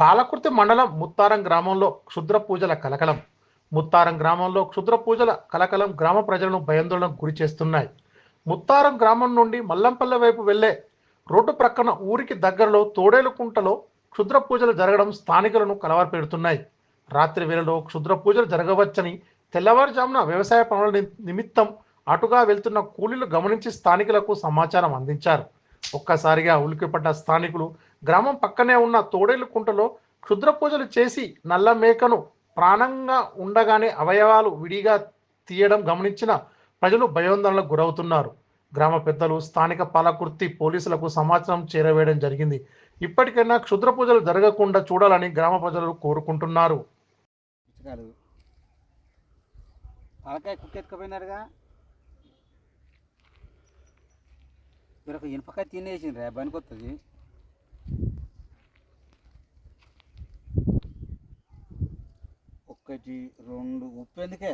పాలకుర్తి మండలం ముత్తారం గ్రామంలో క్షుద్ర పూజల కలకలం. ముత్తారం గ్రామంలో క్షుద్ర పూజల కలకలం గ్రామ ప్రజలను భయాందోళనకు గురి చేస్తున్నాయి. ముత్తారం గ్రామం నుండి మల్లంపల్లె వైపు వెళ్లే రోడ్డు ప్రక్కన ఊరికి దగ్గరలో తోడేలుకుంటలో క్షుద్ర పూజలు జరగడం స్థానికులను కలవరపెడుతున్నాయి. రాత్రి వేళలో క్షుద్ర పూజలు జరగవచ్చని తెల్లవారుజామున వ్యవసాయ పనుల నిమిత్తం అటుగా వెళ్తున్న కూలీలు గమనించి స్థానికులకు సమాచారం అందించారు. ఒక్కసారిగా ఉలిక్కిపడ్డ స్థానికులు గ్రామం పక్కనే ఉన్న తోడేలు కుంటలో క్షుద్ర పూజలు చేసి నల్ల మేకను ప్రాణంగా ఉండగానే అవయవాలు విడిగా తీయడం గమనించిన ప్రజలు భయోందనలకు గురవుతున్నారు. గ్రామ పెద్దలు స్థానిక పాలకుర్తి పోలీసులకు సమాచారం చేరవేయడం జరిగింది. ఇప్పటికైనా క్షుద్ర పూజలు జరగకుండా చూడాలని గ్రామ ప్రజలు కోరుకుంటున్నారు. తలకాయ కుక్కెత్తుకుపోయినారుగా మీరు ఒక ఇనుపకాయ తినేసిండ్రా పనికొస్తుంది. ఒకటి రెండు ఉప్పు ఎందుకే